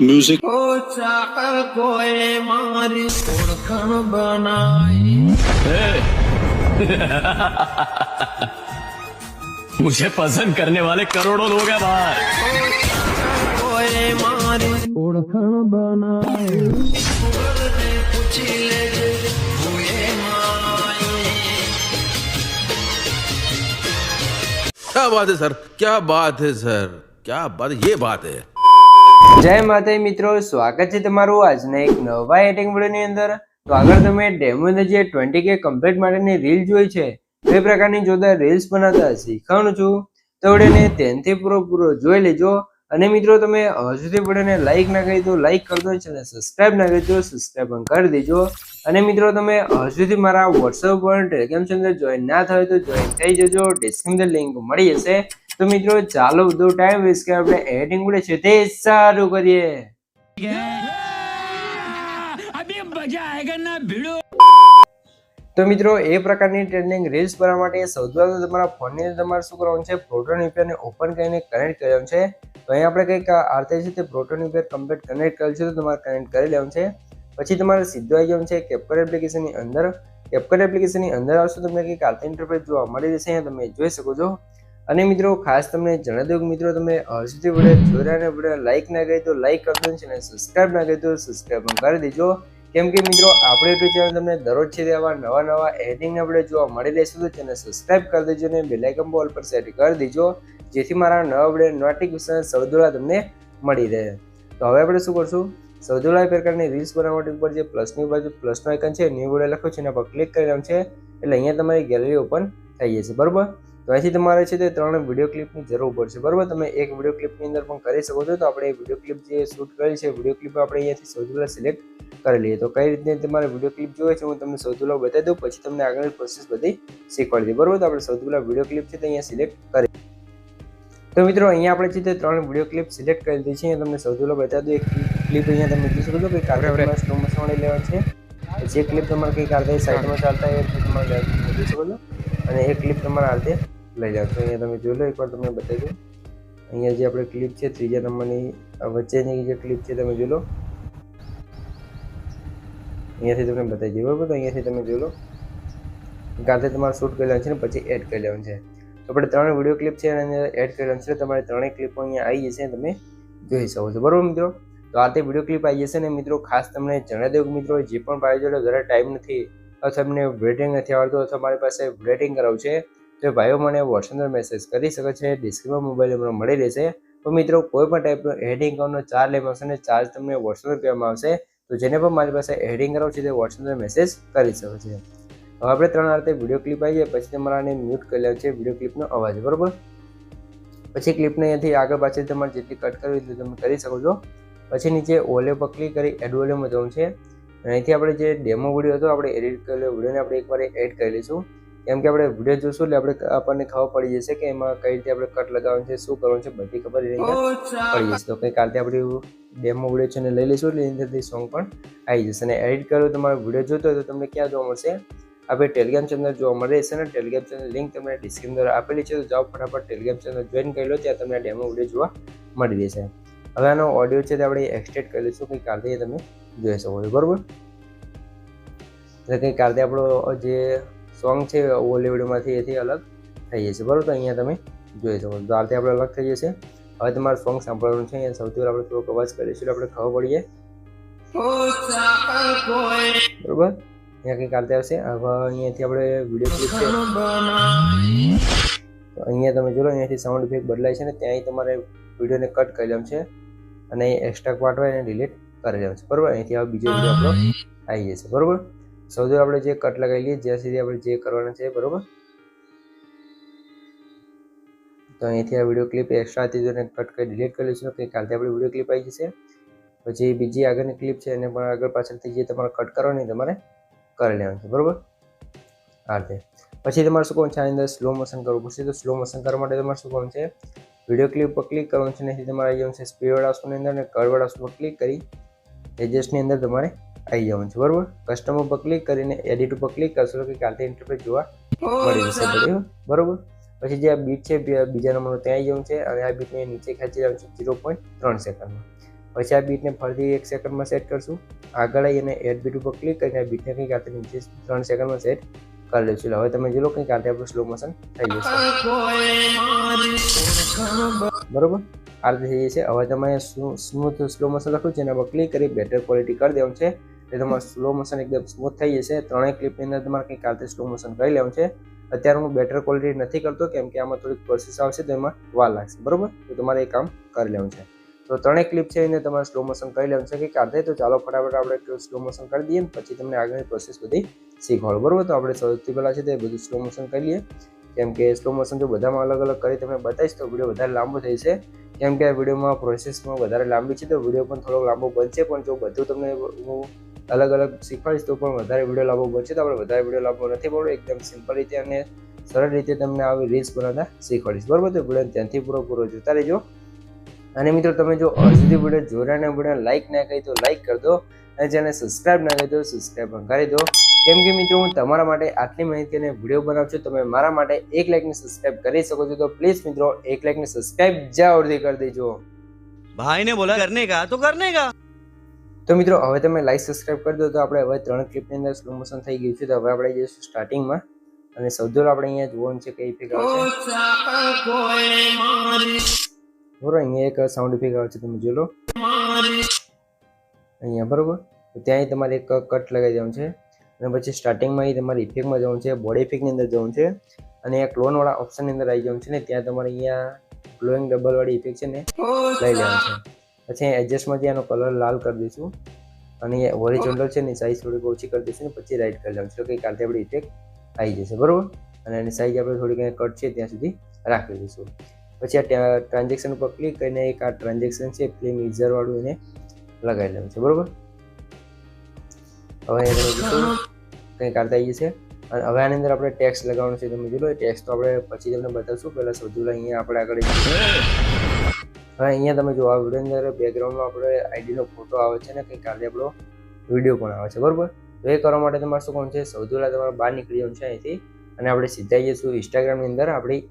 Music मुझे पसंद करने वाले करोड़ों लोग हैं बाहर। क्या बात है सर, क्या बात है सर, क्या बात, ये बात है। જય માતાજી મિત્રો, સ્વાગત છે તમારું આજના એક નવા એડિટિંગ વિડિયોની અંદર। તો આગળ તમે ડેમોની જે 20k કમ્પ્લીટ માટેની રીલ જોઈ છે, એ પ્રકારની જોતા રીલ્સ બનાવતા શીખવાનું છું। તો વિડિયોને ધ્યાનથી પૂરો જોઈ લેજો। અને મિત્રો તમે હજુ સુધી વિડિયોને લાઈક ના કરી તો લાઈક કરી દો, અને સબસ્ક્રાઇબ ના કરી તો સબસ્ક્રાઇબ પણ કરી દેજો। અને મિત્રો તમે હજુ સુધી મારા WhatsApp પર ટેલિગ્રામ ચેનલ જોઈન ના થયો તો જોઈન થઈ જજો, ડિસ્ક્રિપ્શનમાં લિંક મળી જશે। તો મિત્રો ચાલો બધો ટાઈમ વેસ્ટ કરે આપણે એડિટિંગ વિડિયો છે તે સારું કરીએ। તો મિત્રો એ પ્રકારની ટ્રેન્ડિંગ રીલ્સ બનાવવા માટે સૌથી પહેલા તમારા ફોનની અંદર તમારે શું કરવાનું છે, પ્રોટોન VPN ઓપન કરીને કનેક્ટ કરવાનું છે। તો અહીં આપણે કંઈક આરતે છે તે પ્રોટોન VPN કમ્પ્લીટ કનેક્ટ કરેલ છે, તો તમારે કનેક્ટ કરી લેવાનું છે। પછી તમારે સીધું આવી જવાનું છે કેપકટ એપ્લિકેશનની અંદર। કેપકટ એપ્લિકેશનની અંદર આવશો તમને કંઈક આરતે ઇન્ટરફેસ જોવા મળી જશે, અહીંયા તમે જોઈ શકો છો। અને મિત્રો ખાસ તમને જણાવી દઉં કે મિત્રો તમે હજુ સુધી વિડીયો જોઈ રહ્યા અને વિડીયો લાઈક ના કરી તો લાઈક કરી દો, અને સબસ્ક્રાઇબ ના કરી તો સબસ્ક્રાઇબ પણ કરી દેજો। કેમ કે મિત્રો આપણે યુટ્યુબ ચેનલ તમને દરરોજ છે આવા નવા એડિટિંગના વિડીયો જોવા મળી રહેશે, તો ચેનલ સબસ્ક્રાઇબ કરી દેજો અને બેલ આઇકન બોલ પર સેટ કરી દેજો, જેથી મારા નવા વિડીયો નોટિફિકેશન સૌથી પહેલા તમને મળી રહે। તો હવે આપણે શું કરશું, સૌથી પહેલા પ્રકારની રીલ્સ બનાવવા માટે ઉપર જે પ્લસની બાજુ પ્લસનો આઇકન છે, ન્યૂ વિડીયો લખ્યો છે એના પર ક્લિક કરી લેવાનું છે, એટલે અહીંયા તમારી ગેલેરી ઓપન થઈ જશે, બરોબર। તો અહીંથી તમારે છે તે 3 વિડીયો ક્લિપની જરૂર પડશે, બરોબર। તમે એક વિડીયો ક્લિપની અંદર પણ કરી શકો છો। તો આપણે વિડીયો ક્લિપ જે શૂટ કરી છે, વિડીયો ક્લિપ આપણે અહીંયાથી સૌથી પહેલા સિલેક્ટ કરી લઈએ। તો કઈ રીતે તમારે વિડીયો ક્લિપ જોઈએ છે હું તમને સૌથી પહેલા બતાવી દઉં, પછી તમને આગળની પ્રોસેસ બધી શીખવાડી દઉં, બરોબર। તો આપણે સૌથી પહેલા વિડીયો ક્લિપ છે તે અહીંયા સિલેક્ટ કરી। તો મિત્રો અહીંયા આપણે છે તે 3 વિડીયો ક્લિપ સિલેક્ટ કરી દીધી છે। તમને સૌથી પહેલા બતાવી દઉં, એક ક્લિપ અહીંયા તમે જોઈ શકો છો કે આપણે સ્લો મોશન વાળી લેવાની છે। જે ક્લિપ તમારે કંઈક આરતે સાઈડમાં ચાલતા હોય એ તમારે જોઈ શકો છો, અને એ ક્લિપ તમારે આરતે લઈ જાઓ। તો અહીંયા તમે જોઈ લો, એકવાર તમને બતાવી દઉં, અહીંયા જે આપણે ક્લિપ છે ત્રીજા નંબરની વચ્ચેની જે ક્લિપ છે તમે જોઈ લો, અહીંયાથી તમને બતાવી દઈએ, બરાબર। તો અહીંયાથી તમે જોઈ લો કાંતે તમારે શૂટ કરી લેવાનું છે ને પછી એડ કરી લેવાનું છે। તો આપણે 3 વિડીયો ક્લિપ છે અને એડ કરી લેવાનું છે, તમારે 3 ક્લિપો અહીંયા આવી જશે, તમે જોઈ શકો છો, બરાબર મિત્રો। તો આ તે વિડીયો ક્લિપ આવી જશે ને મિત્રો ખાસ તમને જણાવી દઉં કે મિત્રો જે પણ ભાઈ જોડે ઘરે ટાઈમ નથી અથવા તમને બ્રેડિંગ નથી આવડતું અથવા મારી પાસે બ્રેડિંગ કરાવવું છે, તો ભાઈઓ મને WhatsApp પર મેસેજ કરી શકે છે, ડિસ્ક્રિપ્શનમાં મોબાઈલ નંબર મળી રહેશે। તો મિત્રો કોઈ પણ ટાઈપનો એડિટિંગ કરવાનો ચાર્જ લેવામાં આવશે અને ચાર્જ તમને WhatsApp પર કહેવામાં આવશે। તો જેને પણ મારી પાસે એડિટિંગ કરાવવું છે તે WhatsApp પર મેસેજ કરી શકે છે। હવે આપણે 3 આરતે વિડીયો ક્લિપ આવી જાય પછી તમારાને મ્યુટ કરી લેવાનું છે વિડીયો ક્લિપનો અવાજ, બરોબર। પછી ક્લિપને અહીંયાથી આગળ પાછળ તમારે જેટલી કટ કરવી એટલી તમે કરી શકો છો। પછી નીચે વોલ્યુમ પર ક્લિક કરી એડ વોલ્યુમમાં જવું છે, અને અહીંથી આપણે જે ડેમો વિડીયો હતો આપણે એડિટ કરેલો વિડીયોને આપણે એકવાર એડ કરી લઈશું। કેમ કે આપણે વિડીયો જોશું એટલે આપણને ખબર પડી જશે કે એમાં કઈ રીતે આપણે કટ લગાવવાનું છે, શું કરવાનું છે, બધી ખબર પડી જશે। તો કંઈ કાલે આપણે ડેમો વિડીયો છે ને લઈ લઈશું, એટલે એની અંદરથી સોંગ પણ આવી જશે। અને એડિટ કરો તમારો વિડીયો જોતો હોય તો તમને ક્યાં જોવા મળશે, આપણે ટેલિગ્રામ ચેનલ જોવા મળી રહેશે ને ટેલિગ્રામ ચેનલ લિંક તમને ડિસ્ક્રિપ્શન અંદર આપેલી છે, તો જાઓ ફટાફટ ટેલિગ્રામ ચેનલ જોઈન કરી લો, ત્યાં તમને ડેમો વિડીયો જોવા મળી રહેશે। હવે આનો ઓડિયો છે તે આપણે એક્સટ્રેક્ટ કરી લઈશું, કંઈ કાલે તમે જોઈ શકો છો, બરાબર। એટલે કંઈ કાલે આપણો જે સોંગ છે ઓલી વિડીયોમાંથી એથી અલગ થઈ જશે, બરાબર। તો અહીંયા તમે જોઈ શકો છો, તો આરતે આપણે અલગ થઈ જશે। હવે તમારે સોંગ સાંભળવાનું છે, અહીંયા સૌથી પહેલાં આપણે થોડોક અવાજ કરીશું એટલે આપણે ખબર પડીએ, બરાબર। અહીંયા કંઈક આરતે આવશે। હવે અહીંયાથી આપણે વિડીયો ક્લિપ છે તો અહીંયા તમે જોડો, અહીંયાથી સાઉન્ડ ઇફેક્ટ બદલાય છે ને ત્યાંય તમારે વિડીયોને કટ કરી લેવાનું છે, અને એક્સ્ટ્રા પાર્ટ હોય એને ડિલીટ કરી લેવાનું છે, બરાબર। અહીંથી હવે બીજો વિડીયો આપણો આવી જશે, બરાબર। સૌથી આપણે જે કટ લગાવી લઈએ જ્યાં સુધી આપણે જે કરવાના છે, બરાબર। તો અહીંથી આ વિડીયો ક્લિપ એક્સ્ટ્રા હતી તો એને કટ કરી ડિલીટ કરી લઈશું, કંઈ કાલથી આપણી વિડીયો ક્લિપ આવી જશે। પછી બીજી આગળની ક્લિપ છે એને પણ આગળ પાછળથી જે તમારે કટ કરવાની તમારે કરી લેવાનું છે, બરાબર। આ રીતે પછી તમારે શું કરવાનું છે, આની અંદર સ્લો મોશન કરવું પડશે। તો સ્લો મોશન કરવા માટે તમારે શું કરવાનું છે, વિડીયો ક્લિપ પર ક્લિક કરવાનું છે, એનાથી તમારે આવી જવાનું છે સ્પીડવાળા ઓપ્શનની અંદર, અને કર્વવાળા ઓપ્શન પર ક્લિક કરી એડજસ્ટની અંદર તમારે આવી જવાનું છે, બરાબર। કસ્ટમ ઉપર ક્લિક કરીને એડિટ ઉપર ક્લિક કરશો કે કાલથી ઇન્ટરફેસ જોવા મળી જશે, બરાબર। પછી જે આ બીટ છે બીજા નંબરનો ત્યાં આવી જવાનું છે, અને આ બીટને નીચે ખેંચી જવાનું છે 0.3 સેકન્ડમાં। પછી આ બીટને ફરીથી 1 સેકન્ડમાં સેટ કરશું. આગળ આવી અને એડ બીટ ઉપર ક્લિક કરીને આ બીટને કંઈક આતે નીચે 3 સેકન્ડમાં સેટ કરી લઈશું. હવે તમે જોઈ લો કંઈક આતે આપણું સ્લો મોશન થઈ જશે. બરોબર, આ રીતે થઈ જશે. હવે તમે સ્મૂથ સ્લો મોશન લખ્યું છે એના પર ક્લિક કરી બેટર ક્વોલિટી કરી દેવાનું છે. એટલે તમારું સ્લો મોશન એકદમ સ્મૂથ થઈ જશે. ત્રણેય ક્લિપની અંદર તમારે કંઈક આતે સ્લો મોશન કરી લેવાનું છે. અત્યારે હું બેટર ક્વોલિટી નથી કરતો કેમ કે આમાં થોડીક પ્રોસેસ આવશે તો એમાં વાર લાગશે. બરોબર, તો તમારે એ કામ કરી લેવાનું છે. તો ત્રણેય ક્લિપ છે એને તમારે સ્લો મોશન કરી લેવાનું છે કે કાઢે. તો ચાલો ફટાફટ આપણે સ્લો મોશન કરી દઈએ પછી તમને આગળની પ્રોસેસ બધી શીખવાડું. બરોબર, તો આપણે સૌથી પહેલાં છે તે બધું સ્લો મોશન કરી લઈએ. કેમ કે સ્લો મોશન જો બધામાં અલગ અલગ કરી તમને બતાવીશ તો વિડીયો વધારે લાંબો થઈ છે. કેમ કે આ વિડીયોમાં પ્રોસેસમાં વધારે લાંબી છે તો વિડીયો પણ થોડો લાંબો બનશે. પણ જો બધું તમને હું અલગ અલગ શીખવાડીશ તો પણ વધારે વિડીયો લાંબો બનશે. તો આપણે વધારે વિડીયો લાંબો નથી પડો, એકદમ સિમ્પલ રીતે અને સરળ રીતે તમને આવી રીલ્સ બનાવતા શીખવાડીશ. બરોબર, તો વિડીયો ધ્યાનથી પૂરો જોતા રહેજો. અને મિત્રો તમે જો હજુ વિડીયો જોડાને વિડીયો લાઇક ના કરી તો લાઇક કરી દો અને ચેનલ સબસ્ક્રાઇબ ના કરી તો સબસ્ક્રાઇબ પણ કરી દો. કેમ કે મિત્રો હું તમારા માટે આટલી માહિતી અને વિડીયો બનાવું છું, તમે મારા માટે 1 લાઇકને સબસ્ક્રાઇબ કરી શકો છો. તો પ્લીઝ મિત્રો 1 લાઇકને સબસ્ક્રાઇબ જરૂરથી કરી દેજો. भाई ने बोला करने का तो करने का. તો મિત્રો હવે તમે લાઈક સબસ્ક્રાઇબ કરી દો. તો આપણે હવે 3 ક્લિપની અંદર સ્લો મોશન થઈ ગયું છે. તો હવે આપણે જઈશું સ્ટાર્ટિંગમાં અને સૌથી પહેલા આપણે અહીંયા જોવાનું છે કે ઇફેક્ટ આવે છે. બરોબર, અહીંયા એક સાઉન્ડ ઇફેક્ટ આવે છે, તમે જોઈ લો અહીંયા. બરોબર, તો ત્યાં તમારે એક કટ લગાવી દેવાનું છે અને પછી સ્ટાર્ટિંગમાં તમારે ઇફેક્ટમાં જવાનું છે, બોડી ઇફેક્ટની અંદર જવાનું છે અને અહીંયા ક્લોનવાળા ઓપ્શનની અંદર આવી જવાનું છે ને ત્યાં તમારે અહીંયા ગ્લોઈંગ ડબલ વાળી ઇફેક્ટ છે ને લઈ લેવાનું છે. પછી એડજસ્ટમાંથી આનો કલર લાલ કરી દઈશું અને હોરિઝોન્ટલ છે ને સાઈઝ થોડીક ઓછી કરી દઈશું ને પછી રાઈટ કરી લેવાનું છે. કંઈક આતે આપણી ઇફેક્ટ આવી જશે. બરોબર, અને એની સાઈઝ આપણે થોડીક કટ છે ત્યાં સુધી રાખી દઈશું. પછી આ ટ્રાન્ઝેક્શન ઉપર ક્લિક કરીને એક આ ટ્રાન્ઝેક્શન છે ફિલ્મ ઇઝર વાળું એને લગાવી લેવાનું છે. બરોબર, હવે કંઈક આતે આવી જશે અને હવે આની અંદર આપણે ટેક્સ્ટ લગાવવાનું છે. તમે જોઈ લો ટેક્સ્ટ તો આપણે પછી તમને બતાવશું. પહેલાં સૌથી પહેલાં અહીંયા આપણે આગળ હવે અહીંયા તમે જો આ વિડીયોની અંદર બેકગ્રાઉન્ડમાં આપણે આઈડીનો ફોટો આવે છે ને કંઈક આતે આપણો વિડીયો પણ આવે છે. બરોબર, તો એ કરવા માટે તમારે શું કરવાનું છે, સૌથી પહેલાં તમારે બહાર નીકળી જવાનું છે અહીંથી અને આપણે સીધા જઈશું ઇન્સ્ટાગ્રામની અંદર આપણી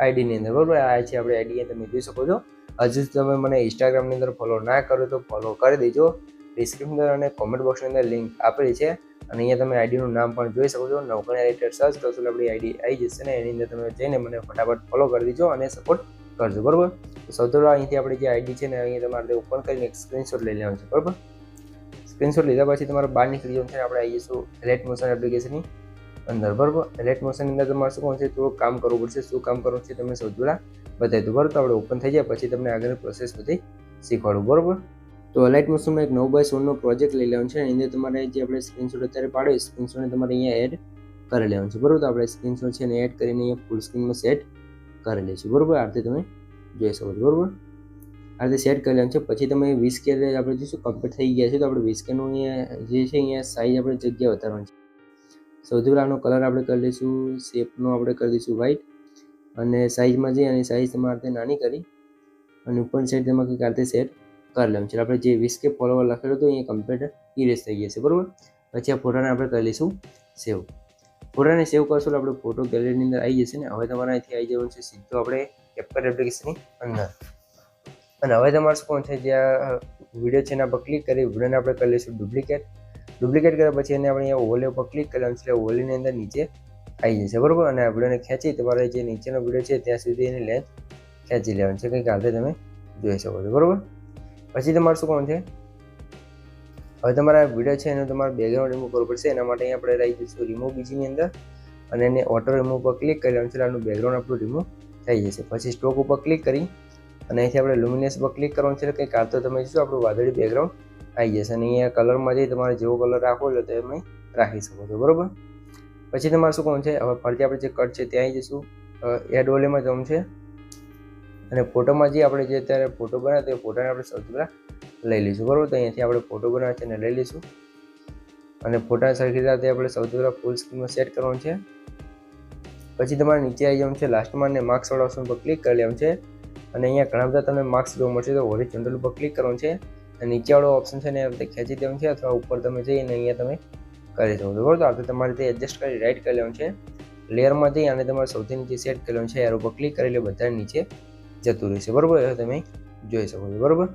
આઈડીની અંદર. બરોબર, આ છે આપણી આઈડી, તમે જોઈ શકો છો. હજુ તમે મને ઇન્સ્ટાગ્રામની અંદર ફોલો ના કરો તો ફોલો કરી દેજો. ડિસ્ક્રિપ્શન અંદર અને કોમેન્ટ બોક્સની અંદર લિંક આપેલી છે અને અહીંયા તમે આઈડીનું નામ પણ જોઈ શકો છો. નવકણિયા રાઇટર સર્ચ કરશો એટલે આપણી આઈડી આવી જશે ને એની અંદર તમે જઈને મને ફટાફટ ફોલો કરી દેજો અને સપોર્ટ કરજો. બરોબર, તો સૌથી પહેલાં અહીંથી આપણી જે આઈડી છે ને અહીંયા તમારે ઓપન કરીને એક સ્ક્રીનશોટ લઈ લેવાનું છે. બરોબર, સ્ક્રીનશોટ લીધા પછી તમારે બહાર નીકળી જવાનું છે. આપણે આવી જઈશું એલાઇટ મોશન એપ્લિકેશનની અંદર. બરોબર, એલાઇટ મોશનની અંદર તમારે શું કરવાનું છે, થોડું કામ કરવું પડશે. શું કામ કરવું છે તમને સૌથી પહેલાં બતાવી દઉં. બરોબર, તો આપણે ઓપન થઈ જાય પછી તમને આગળની પ્રોસેસ બધી શીખવાડું. બરોબર, તો એલાઇટ મોશનમાં એક 9x16નો પ્રોજેક્ટ લઈ લેવાનો છે. એની અંદર તમારે જે આપણે સ્ક્રીનશોટ અત્યારે પાડ્યો સ્ક્રીનશોટને તમારે અહીંયા એડ કરી લેવાનું છે. બરોબર, તો આપણે સ્ક્રીનશોટ છે એને એડ કરીને અહીંયા ફૂલ સ્ક્રીનમાં સેટ કરી લઈશું. બરોબર, આ રીતે તમે જોઈ શકો છો. બરોબર, આ રીતે સેટ કરી લેવાનું છે. પછી તમે 20K આપણે જોઈશું કમ્પ્લીટ થઈ ગયા છે. તો આપણે 20Kનું અહીંયા જે છે અહીંયા સાઈઝ આપણે જગ્યા વધારવાની છે. સૌથી પહેલાં આનો કલર આપણે કરી લઈશું, શેપનો આપણે કરી દઈશું વ્હાઈટ અને સાઈઝમાં જઈ અને સાઈઝ તમારે નાની કરી અને ઉપર સાઈડ તમારે કંઈક આ રીતે સેટ કરી લેવાનું છે. આપણે જે 20K ફોલોવર લખેલો હતો અહીંયા કમ્પ્લીટ ઇરેઝ થઈ ગયા છે. બરોબર, પછી આ ફોટાને આપણે કરી લઈશું સેવ. ફોટાને સેવ કરશું એટલે આપણે ફોટો ગેલેરીની અંદર આવી જશે ને. હવે તમારે અહીંથી આવી જવાનું છે સીધું આપણે કેપ્કટ એપ્લિકેશનની અંદર અને હવે તમારે શું કોણ છે જ્યાં વિડીયો છે એના પર ક્લિક કરી વિડીયોને આપણે કરી લઈશું ડુપ્લિકેટ કર્યા પછી એને આપણે અહીંયા ઓવરલે ઉપર ક્લિક કરવાનું છે. ઓવરલેની અંદર નીચે આવી જશે. બરોબર, અને આ વિડીયોને ખેંચી તમારે જે નીચેનો વિડીયો છે ત્યાં સુધી એની લેન્થ ખેંચી લેવાની છે. કંઈક આતે તમે જોઈ શકો છો. બરોબર, પછી તમારે શું કરવાનું છે, હવે તમારા વિડીયો છે એનો તમારે બેકગ્રાઉન્ડ રિમૂવ કરવું પડશે. એના માટે આપણે રહી જઈશું રિમૂવ બીજીની અંદર અને એને ઓટો રિમૂવ પર ક્લિક કરી લેવાનું છે. આનું બેકગ્રાઉન્ડ આપણું રિમૂવ થઈ જશે. પછી સ્ટોક ઉપર ક્લિક કરી અને અહીંથી આપણે લુમિનેસ પર ક્લિક કરવાનું છે. કંઈક આ તો તમે જોશો આપણું વાદળી બેકગ્રાઉન્ડ આવી જશે અને અહીંયા કલરમાં જઈ તમારે જેવો કલર રાખવો હોય તો તમે રાખી શકો છો. બરોબર, પછી તમારે શું કરવાનું છે, હવે ફરીથી આપણે જે કટ છે ત્યાં આવી જઈશું, એડ વોલેમાં જવાનું છે અને ફોટોમાં જે આપણે જે અત્યારે ફોટો બનાવ્યો તો એ ફોટોને આપણે સૌથી પહેલાં લઈ લઈશું. બરોબર, તો અહીંયાથી આપણે ફોટો બનાવ્યો છે એને લઈ લઈશું અને ફોટા સરખી રીતે આપણે સૌથી પહેલાં ફૂલ સ્ક્રીનમાં સેટ કરવાનું છે. પછી તમારે નીચે આવી જવાનું છે લાસ્ટમાં અને માર્ક્સવાળા ઓપ્શન પર ક્લિક કરી લેવાનું છે અને અહીંયા ઘણા બધા તમને માર્ક્સ જોવા મળશે. તો હોરિઝોન્ટલ ઉપર ક્લિક કરવાનું છે અને નીચેવાળો ઓપ્શન છે ને એ ખેંચી દેવાનું છે અથવા ઉપર તમે જઈને અહીંયા તમે કરી શકો છો. બરોબર, તો આપણે તમારે તે એડજસ્ટ કરી રાઈટ કરી લેવાનું છે. લેયરમાં જઈ અને તમારે સૌથી નીચે સેટ કરી લેવાનું છે. એર ઉપર ક્લિક કરી એટલે બધા નીચે જતું રહેશે. બરોબર, એ તમે જોઈ શકો છો. બરોબર,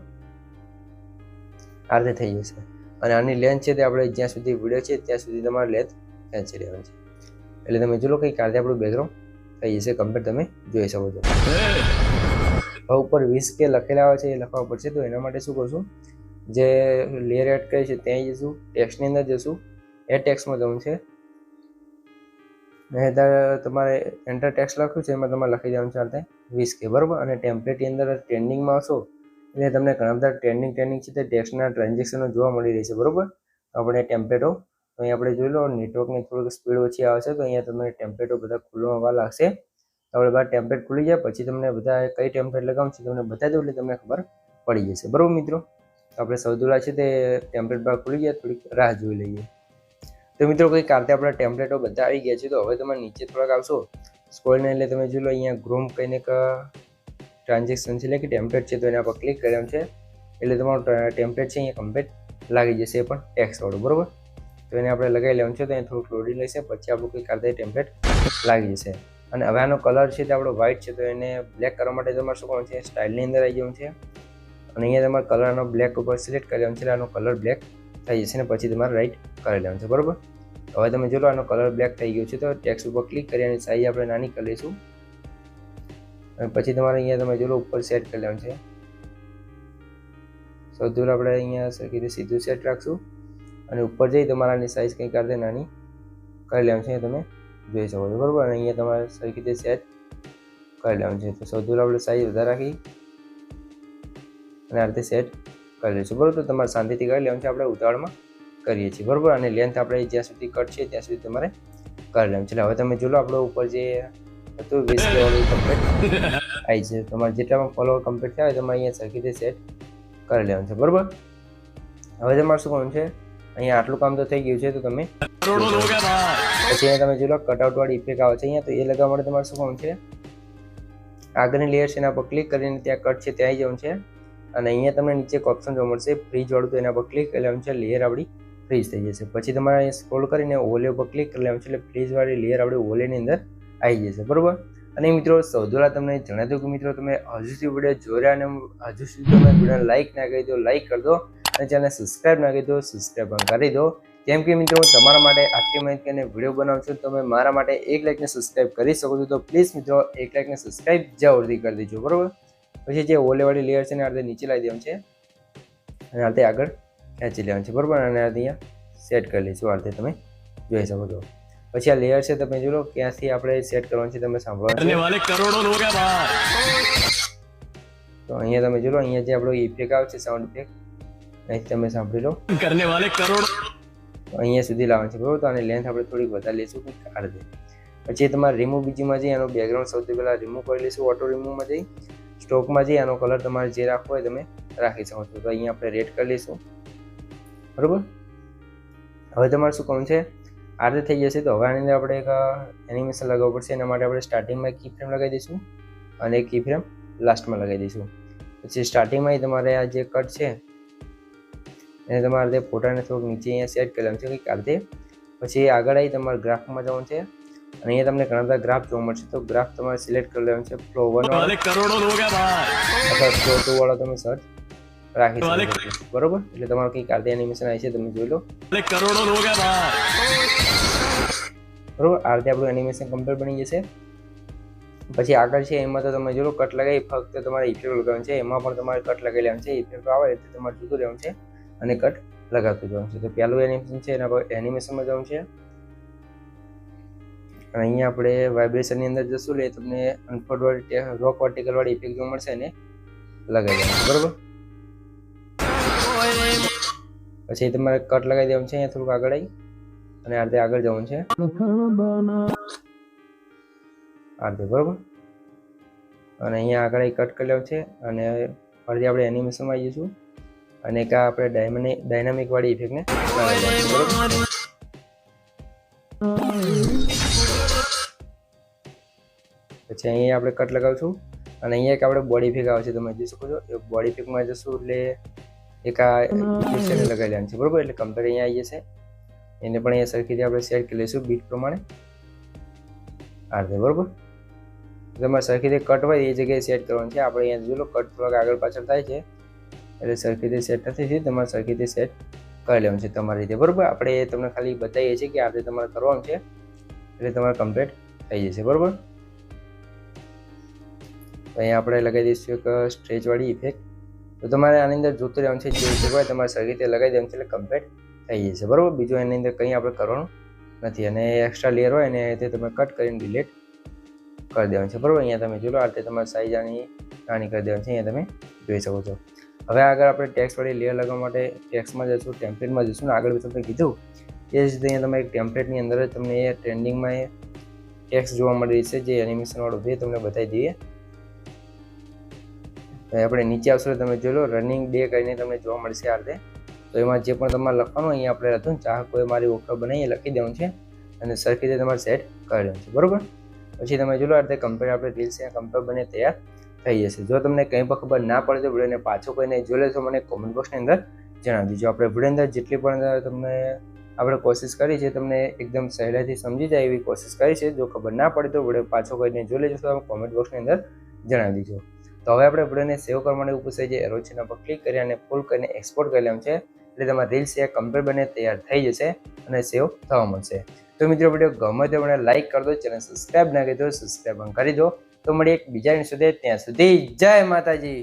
આ રીતે થઈ જશે. અને આની લેન્થ છે તે આપણે જ્યાં સુધી વિડીયો છે ત્યાં સુધી તમારે લેન્થ ખેંચી લેવાની છે. એટલે તમે જો કંઈક આ રીતે આપણું બેકગ્રાઉન્ડ થઈ જશે કમ્પ્લીટ, તમે જોઈ શકો છો. હવે ઉપર 20K લખેલા આવે છે એ લખવા પડશે. તો એના માટે શું કરશું, જે લેયર એડ કરી છે ત્યાં જઈશું, ટેક્સ્ટની અંદર જશું, એ ટેક્સ્ટમાં જવું છે. અને તમારે એન્ટર ટેક્સ્ટ લખ્યું છે એમાં તમારે લખી દેવાનું છે આ રીતે 20K, બરાબર. અને ટેમ્પલેટની અંદર ટ્રેન્ડિંગમાં આવશો એટલે તમને ઘણા બધા ટ્રેન્ડિંગ છે તે ટેક્સ્ટના ટ્રાન્ઝેક્શનો જોવા મળી રહી છે, બરાબર. તો આપણે ટેમ્પલેટો તો અહીંયા આપણે જોઈ લો નેટવર્કની થોડીક સ્પીડ ઓછી આવે છે તો અહીંયા તમને ટેમ્પલેટો બધા ખુલવા લાગશે. તો આપણે બાર ટેમ્પલેટ ખુલી જાય પછી તમને બધા કઈ ટેમ્પલેટ લગાવવું છે તમને બતાવી દઉં એટલે તમને ખબર પડી જશે, બરાબર મિત્રો. તો આપણે સૌદુલા છે તે ટેમ્પલેટ બાર ખુલી ગયા, થોડીક રાહ જોઈ લઈએ. તો મિત્રો કંઈક આ રીતે આપણા ટેમ્પલેટો બધા આવી ગયા છે. તો હવે તમે નીચે થોડાક આવશો સ્ક્રોલને એટલે તમે જોઈ લો અહીંયા ગ્રુમ કહીને એક ટ્રાન્ઝેક્શન છે એટલે કે ટેમ્પલેટ છે તો એના પર ક્લિક કર્યા છે એટલે તમારું ટેમ્પલેટ છે અહીંયા કમ્પ્લીટ લાગી જશે, એ પણ ટેક્સ્ટવાળું, બરાબર. તો એને આપણે લગાવી લેવાનું છે તો અહીંયા થોડુંક લોડિંગ લેશે પછી આપણું કંઈક આ રીતે ટેમ્પલેટ લાગી જશે. અને હવે આનો કલર છે તે આપણો વ્હાઇટ છે તો એને બ્લેક કરવા માટે તમારે શું કરવાનું છે, સ્ટાઇલની અંદર આવી જવાનું છે અને અહીંયા તમારે કલરનો બ્લેક ઉપર સિલેક્ટ કરી લેવાનું છે એટલે આનો કલર બ્લેક થઈ જશે ને પછી તમારે રાઈટ કરી લેવાનું છે, બરાબર. હવે તમે જો આનો કલર બ્લેક થઈ ગયો છે તો ટેક્સ્ટ ઉપર ક્લિક કરી અને સાઈઝ આપણે નાની કરી લઈશું અને પછી તમારે અહીંયા તમે જો ઉપર સેટ કરી લેવાનું છે. સૌથી આપણે અહીંયા સરખી રીતે સીધું સેટ રાખશું અને ઉપર જઈ તમારાની સાઈઝ કંઈક રીતે નાની કરી લેવાનું છે, તમે જોઈ શકો છો, બરાબર. અને અહીંયા તમારે સરખી રીતે સેટ કરી લેવાનું છે. તો સૌથી આપણે સાઈઝ વધારે રાખી અને આ રીતે સેટ કરી લઈશું, બરાબર. તો તમારે શાંતિથી કરી લેવાનું છે, આપણે ઉતાવળમાં કરીએ છીએ, બરાબર. અને લેન્થ આપણે જ્યાં સુધી કટ છે ત્યાં સુધી તમારે કરી લેવાનું છે. હવે તમે જોલો આપણો ઉપર જે હતું 20K વાળું કમ્પ્લીટ આવી છે. તમારે જેટલામાં ફોલોવર કમ્પ્લીટ થાય તમારે અહીંયા સરખી રીતે સેટ કરી લેવાનું છે, બરાબર. હવે તમારે શું કરવાનું છે, અહીંયા આટલું કામ તો થઈ ગયું છે તો તમે પછી અહીંયા તમે જોઈ લો કટઆઉટ વાળી ઇફેક્ટ આવે છે અહીંયા, તો એ લગાવવા માટે તમારે શું કરવાનું છે, આગળની લેયર છે એના પર ક્લિક કરીને ત્યાં કટ છે ત્યાં આવી જવાનું છે અને અહીંયા તમને નીચે એક ઓપ્શન જોવા મળશે ફ્રીજ વાળું, તો એના પર ક્લિક કરી લેવાનું છે, લેયર આપણી ફ્રીઝ થઈ જશે. પછી તમારે અહીંયા સ્ક્રોલ કરીને ઓલે ઉપર ક્લિક કરી લેવાનું છે એટલે ફ્રીજ વાળી લેયર આપણી ઓલેની અંદર આવી જશે, બરાબર. અને મિત્રો સૌદુલા તમને જણાવી દઉં કે મિત્રો તમે હજુ સુધી વિડીયો જોયા અને હજુ સુધી તમે વિડીયોને લાઇક ના કરી દો લાઇક કરી દો અને ચેનલને સબસ્ક્રાઈબ ના કરી દો સબસ્ક્રાઈબ પણ કરી દો. કેમ કે મિત્રો તમારા માટે આટલી મહેનત કરીને વિડીયો બનાવું છું તમે મારા માટે 1 લાઇકને સબસ્ક્રાઈબ કરી શકો છો તો પ્લીઝ મિત્રો 1 લાઇકને સબસ્ક્રાઈબ જરૂરથી કરી દેજો, બરાબર. પછી જે ઓલેવાળી લેયર છે ને આ રીતે નીચે લાવી દેવાનું છે અને આ રીતે આગળ ખેંચી લેવાનું છે, બરાબર. અને આ અહીંયા સેટ કરી લઈશું, આ રીતે તમે જોઈ શકો છો. પછી આ લેયર છે તમે જોઈ લો ક્યાંથી આપણે સેટ કરવાનું છે તમે સાંભળવાનું તો અહીંયા તમે જોઈ લો અહીંયા જે આપણો ઇફેક્ટ આવે છે સાઉન્ડ ઇફેક્ટ અહીંથી તમે સાંભળી લો અહીંયા સુધી લાવવાનું છે, બરાબર. તો આની લેન્થ આપણે થોડીક વધારે લઈશું આ રીતે. પછી તમારે રિમૂવ બીજીમાં જઈ આનો બેકગ્રાઉન્ડ સૌથી પહેલાં રિમૂવ કરી લઈશું, ઓટો રિમૂવમાં જઈ સ્ટોકમાં જઈ આનો કલર તમારે જે રાખવો હોય તમે રાખી શકો છો. તો અહીંયા આપણે રેડ કરી લઈશું, બરાબર. હવે તમારે શું કરવાનું છે, આ રીતે થઈ જશે. તો હવે આની અંદર આપણે એક એનિમેશન લગાવવું પડશે, એના માટે આપણે સ્ટાર્ટિંગમાં એક કી ફ્રેમ લગાવી દઈશું અને એક કી ફ્રેમ લાસ્ટમાં લગાવી દઈશું. પછી સ્ટાર્ટિંગમાં તમારે આ જે કટ છે એને તમારે તે ફોટાને થોડુંક નીચે અહીંયા સેટ કરી લેવાનું છે કંઈક આ રીતે. પછી આગળ આવી તમારે ગ્રાફમાં જવાનું છે અને અહીંયા તમને ઘણા બધા ગ્રાફ જોવા મળશે તો ગ્રાફ તમારે સિલેક્ટ કરી લેવાનું છે. ફ્લો 1 અથવા ફ્લો 2 વાળો તમે સર્ચ રાખી શકો છો, બરોબર. એટલે તમારું કંઈક આ રીતે એનિમેશન આવી છે તમે જોઈ લો, બરોબર. આ રીતે આપણું એનિમેશન કમ્પ્લીટ બની જશે. પછી આગળ છે એમાં તો તમે જોઈ લો કટ લગાવી ફક્ત તમારે ઇફેક્ટ લગાવવાનું છે, એમાં પણ તમારે કટ લગાવી લેવાનું છે. ઇફેક્ટ આવે એટલે તમારે જોતું રહેવાનું છે અને કટ લગાવતું જવાનું છે. તો પહેલું એનિમેશન છે એના પર એનિમેશનમાં જવાનું છે અને અહીંયા આપણે વાઇબ્રેશનની અંદર જશું એટલે તમને અનફોલ્ડ વાળી રોક વર્ટિકલ વાળી ઇફેક્ટ જોવા મળશે ને લગાવી દેવાનું, બરોબર. પછી તમારે કટ લગાવી દેવાનું છે અહીંયા થોડુંક આગળ આવી અને આ રીતે આગળ જવાનું છે આ રીતે, બરોબર. અને અહીંયા આગળ કટ કરી લેવાનું છે અને ફરીથી આપણે એનિમેશનમાં આવી જઈશું અને એક આપણે ડાયનામિક વાળી ઇફેક્ટને લગાવી દેવાનું છે, બરોબર. પછી અહીંયા આપણે કટ લગાવશું અને અહીંયા એક આપણે બોડી ઇફેક્ટ આવે છે તમે જોઈ શકો છો. એ બોડી ઇફેક્ટમાં જશું એટલે એક આ ઇફેક્ટને લગાવી લેવાનું છે, બરોબર. એટલે કમ્પ્લીટ અહીંયા આવી જશે. એને પણ અહીંયા સરખી રીતે આપણે સેટ કરી લઈશું બીટ પ્રમાણે આ રીતે, બરોબર. તમારે સરખી રીતે કટ હોય એ જગ્યાએ સેટ કરવાનું છે. આપણે અહીંયા જોઈ લો કટ થોડાક આગળ પાછળ થાય છે એટલે સરખી રીતે સેટ નથી થયું, તમારે સરખી રીતે સેટ કરી લેવાનું છે તમારી રીતે, બરાબર. આપણે તમને ખાલી બતાવીએ છીએ કે આ રીતે તમારે કરવાનું છે, એટલે તમારે કમ્પ્લીટ થઈ જશે, બરાબર. અહીંયા આપણે લગાવી દઈશું એક સ્ટ્રેચવાળી ઇફેક્ટ. તો તમારે આની અંદર જોતું રહેવાનું છે, જે ઇફેક્ટ હોય તમારે સરખી રીતે લગાવી દેવાનું છે એટલે કમ્પ્લીટ થઈ જશે, બરાબર. બીજું એની અંદર કંઈ આપણે કરવાનું નથી. અને એક્સ્ટ્રા લેયર હોય ને તે તમે કટ કરીને ડિલીટ કરી દેવાનું છે, બરાબર. અહીંયા તમે જોઈ લો, આ રીતે તમારે સાઈઝ આની નાની કરી દેવાની છે, અહીંયા તમે જોઈ શકો છો. હવે આગળ આપણે ટેક્સવાળી લેયર લગાવવા માટે ટેક્સમાં જશું, ટેમ્પલેટમાં જશું ને આગળ તમને કીધું એ જ રીતે અહીંયા તમે એક ટેમ્પલેટની અંદર જ તમને એ ટ્રેન્ડિંગમાં એ ટેક્સ જોવા મળી છે, જે એનિમેશનવાળું છે તમને બતાવી દઈએ. આપણે નીચે આવશો તમે જોઈ લો, રનિંગ ડે કરીને તમને જોવા મળશે આ રીતે. તો એમાં જે પણ તમારે લખવાનું અહીંયા આપણે હતું ચાહકોએ મારી ઓફર બનાવી લખી દેવાનું છે અને સરખી રીતે તમારે સેટ કરી દેવાનું છે, બરાબર. પછી તમે જોઈ લો, આ રીતે કમ્પ્લીટ આપણે રીલ્સ કમ્પ્લીટ બને તૈયાર થઈ જશે. જો તમને કંઈ પણ ખબર ના પડે તો વિડીયોને પાછો કોઈને જોઈ લેશો, મને કોમેન્ટ બોક્સની અંદર જણાવી દીજો. આપણે વિડીયો અંદર જેટલી પણ તમને આપણે કોશિશ કરી છે તમને એકદમ સહેલાઈથી સમજી જાય એવી કોશિશ કરી છે. જો ખબર ના પડે તો વિડીયો પાછો કોઈને જોઈ લેજો, તો કોમેન્ટ બોક્સની અંદર જણાવી દીજો. તો હવે આપણે વિડીયોને સેવ કરવા માટે ઉપર જે એરો છે એના પર ક્લિક કરી અને ફૂલ કરીને એક્સપોર્ટ કરી લેવાનું છે, એટલે તમારી રીલ્સ કમ્પ્લીટ બને તૈયાર થઈ જશે અને સેવ થવા મળશે. તો મિત્રો વિડીયો ગમે તો મને લાઈક કરી દો, ચેનલ સબસ્ક્રાઈબ ના કરી દો સબસ્ક્રાઈબ કરી દો. તો મળીએ એક બીજા વિડીયો સુધી, ત્યાં સુધી જય માતાજી.